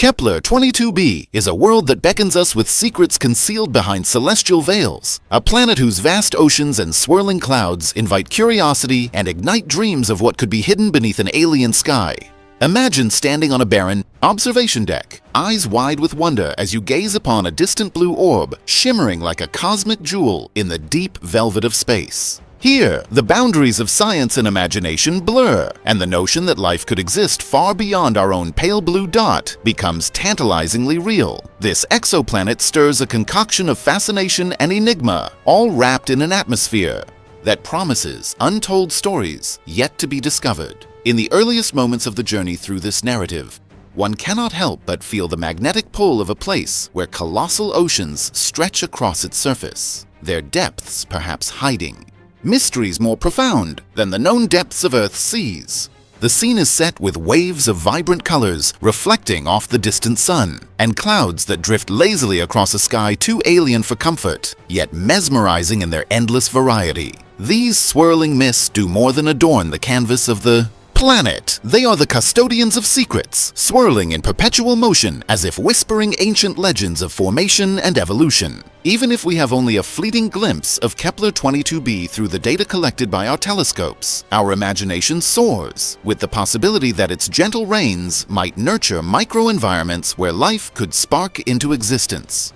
Kepler 22b is a world that beckons us with secrets concealed behind celestial veils, a planet whose vast oceans and swirling clouds invite curiosity and ignite dreams of what could be hidden beneath an alien sky. Imagine standing on a barren observation deck, eyes wide with wonder as you gaze upon a distant blue orb shimmering like a cosmic jewel in the deep velvet of space. Here, the boundaries of science and imagination blur, and the notion that life could exist far beyond our own pale blue dot becomes tantalizingly real. This exoplanet stirs a concoction of fascination and enigma, all wrapped in an atmosphere that promises untold stories yet to be discovered. In the earliest moments of the journey through this narrative, one cannot help but feel the magnetic pull of a place where colossal oceans stretch across its surface, their depths perhaps hiding mysteries more profound than the known depths of Earth's seas. The scene is set with waves of vibrant colors reflecting off the distant sun, and clouds that drift lazily across a sky too alien for comfort, yet mesmerizing in their endless variety. These swirling mists do more than adorn the canvas of the planet. They are the custodians of secrets, swirling in perpetual motion as if whispering ancient legends of formation and evolution. Even if we have only a fleeting glimpse of Kepler 22b through the data collected by our telescopes, our imagination soars with the possibility that its gentle rains might nurture microenvironments where life could spark into existence.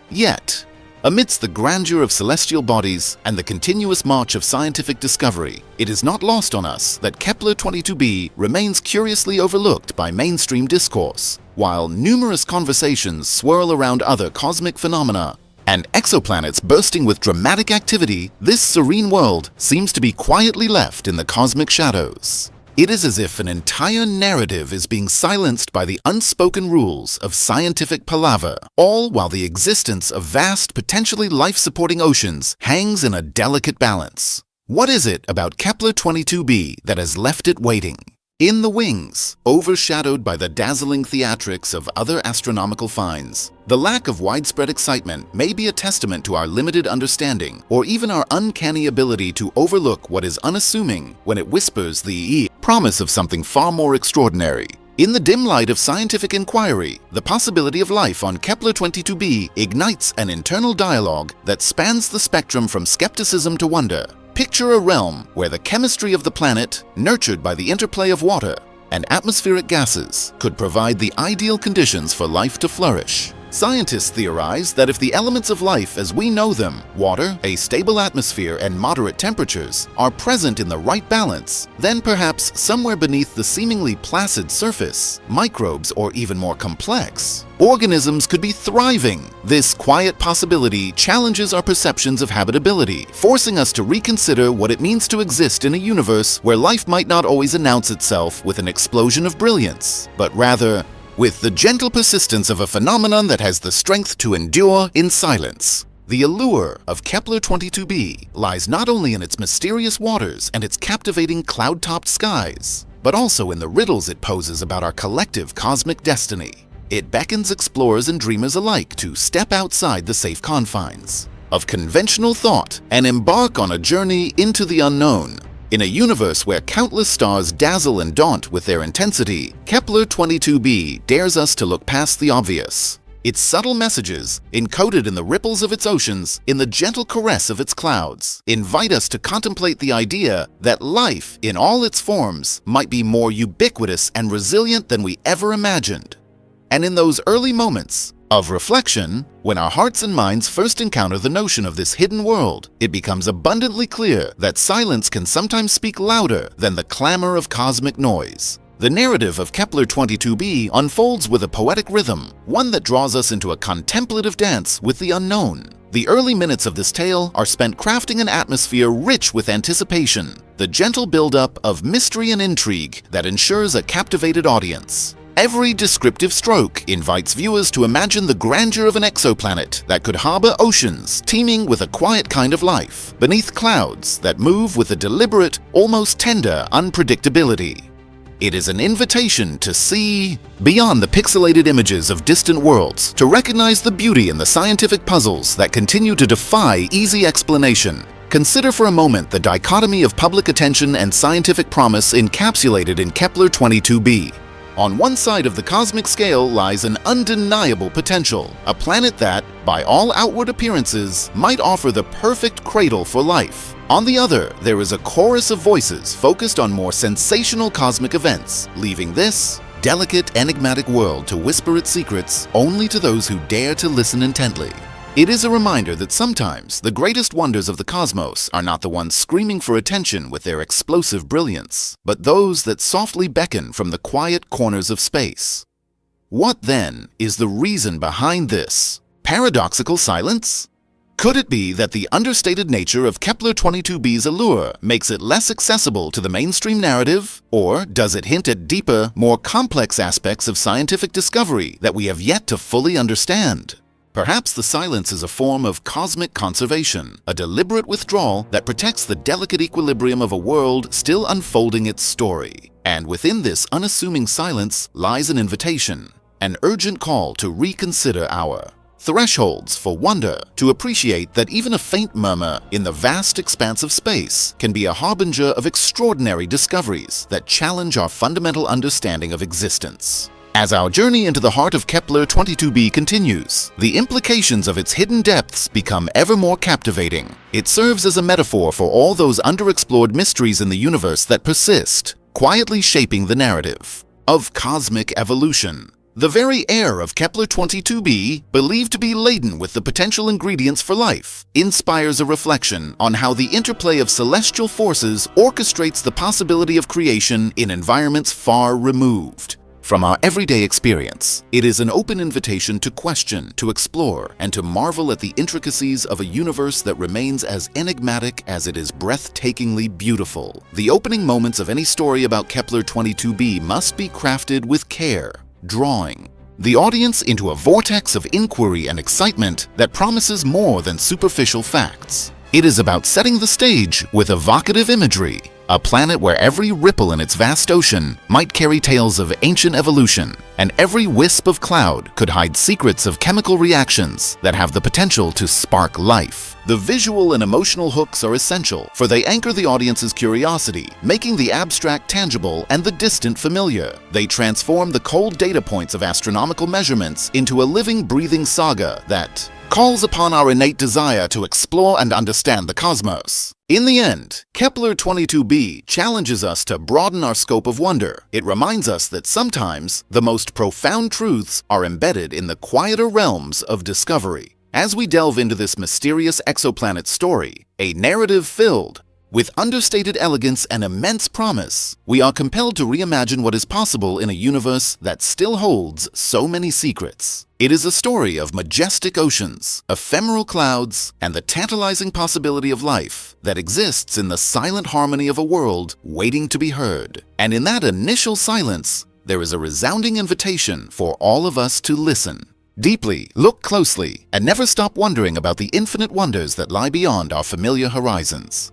Yet, amidst the grandeur of celestial bodies and the continuous march of scientific discovery, it is not lost on us that Kepler 22b remains curiously overlooked by mainstream discourse. While numerous conversations swirl around other cosmic phenomena and exoplanets bursting with dramatic activity, this serene world seems to be quietly left in the cosmic shadows. It is as if an entire narrative is being silenced by the unspoken rules of scientific palaver, all while the existence of vast, potentially life-supporting oceans hangs in a delicate balance. What is it about Kepler 22b that has left it waiting? In the wings, overshadowed by the dazzling theatrics of other astronomical finds, the lack of widespread excitement may be a testament to our limited understanding or even our uncanny ability to overlook what is unassuming when it whispers the promise of something far more extraordinary. In the dim light of scientific inquiry, the possibility of life on Kepler 22b ignites an internal dialogue that spans the spectrum from skepticism to wonder. Picture a realm where the chemistry of the planet, nurtured by the interplay of water and atmospheric gases, could provide the ideal conditions for life to flourish. Scientists theorize that if the elements of life as we know them, water, a stable atmosphere, and moderate temperatures, are present in the right balance, then perhaps somewhere beneath the seemingly placid surface, microbes or even more complex organisms could be thriving. This quiet possibility challenges our perceptions of habitability, forcing us to reconsider what it means to exist in a universe where life might not always announce itself with an explosion of brilliance, but rather with the gentle persistence of a phenomenon that has the strength to endure in silence. The allure of Kepler 22b lies not only in its mysterious waters and its captivating cloud-topped skies, but also in the riddles it poses about our collective cosmic destiny. It beckons explorers and dreamers alike to step outside the safe confines of conventional thought and embark on a journey into the unknown. In a universe where countless stars dazzle and daunt with their intensity, Kepler 22b dares us to look past the obvious. Its subtle messages, encoded in the ripples of its oceans, in the gentle caress of its clouds, invite us to contemplate the idea that life, in all its forms, might be more ubiquitous and resilient than we ever imagined. And in those early moments of reflection, when our hearts and minds first encounter the notion of this hidden world, it becomes abundantly clear that silence can sometimes speak louder than the clamor of cosmic noise. The narrative of Kepler 22b unfolds with a poetic rhythm, one that draws us into a contemplative dance with the unknown. The early minutes of this tale are spent crafting an atmosphere rich with anticipation, the gentle build-up of mystery and intrigue that ensures a captivated audience. Every descriptive stroke invites viewers to imagine the grandeur of an exoplanet that could harbor oceans teeming with a quiet kind of life, beneath clouds that move with a deliberate, almost tender unpredictability. It is an invitation to see beyond the pixelated images of distant worlds, to recognize the beauty in the scientific puzzles that continue to defy easy explanation. Consider for a moment the dichotomy of public attention and scientific promise encapsulated in Kepler 22b. On one side of the cosmic scale lies an undeniable potential, a planet that, by all outward appearances, might offer the perfect cradle for life. On the other, there is a chorus of voices focused on more sensational cosmic events, leaving this delicate, enigmatic world to whisper its secrets only to those who dare to listen intently. It is a reminder that sometimes the greatest wonders of the cosmos are not the ones screaming for attention with their explosive brilliance, but those that softly beckon from the quiet corners of space. What, then, is the reason behind this paradoxical silence? Could it be that the understated nature of Kepler 22b's allure makes it less accessible to the mainstream narrative? Or does it hint at deeper, more complex aspects of scientific discovery that we have yet to fully understand? Perhaps the silence is a form of cosmic conservation, a deliberate withdrawal that protects the delicate equilibrium of a world still unfolding its story. And within this unassuming silence lies an invitation, an urgent call to reconsider our thresholds for wonder, to appreciate that even a faint murmur in the vast expanse of space can be a harbinger of extraordinary discoveries that challenge our fundamental understanding of existence. As our journey into the heart of Kepler 22b continues, the implications of its hidden depths become ever more captivating. It serves as a metaphor for all those underexplored mysteries in the universe that persist, quietly shaping the narrative of cosmic evolution. The very air of Kepler 22b, believed to be laden with the potential ingredients for life, inspires a reflection on how the interplay of celestial forces orchestrates the possibility of creation in environments far removed from our everyday experience. It is an open invitation to question, to explore, and to marvel at the intricacies of a universe that remains as enigmatic as it is breathtakingly beautiful. The opening moments of any story about Kepler 22b must be crafted with care, drawing the audience into a vortex of inquiry and excitement that promises more than superficial facts. It is about setting the stage with evocative imagery, a planet where every ripple in its vast ocean might carry tales of ancient evolution, and every wisp of cloud could hide secrets of chemical reactions that have the potential to spark life. The visual and emotional hooks are essential, for they anchor the audience's curiosity, making the abstract tangible and the distant familiar. They transform the cold data points of astronomical measurements into a living, breathing saga that calls upon our innate desire to explore and understand the cosmos. In the end, Kepler 22b challenges us to broaden our scope of wonder. It reminds us that sometimes the most profound truths are embedded in the quieter realms of discovery. As we delve into this mysterious exoplanet story, a narrative filled with understated elegance and immense promise, we are compelled to reimagine what is possible in a universe that still holds so many secrets. It is a story of majestic oceans, ephemeral clouds, and the tantalizing possibility of life that exists in the silent harmony of a world waiting to be heard. And in that initial silence, there is a resounding invitation for all of us to listen deeply, look closely, and never stop wondering about the infinite wonders that lie beyond our familiar horizons.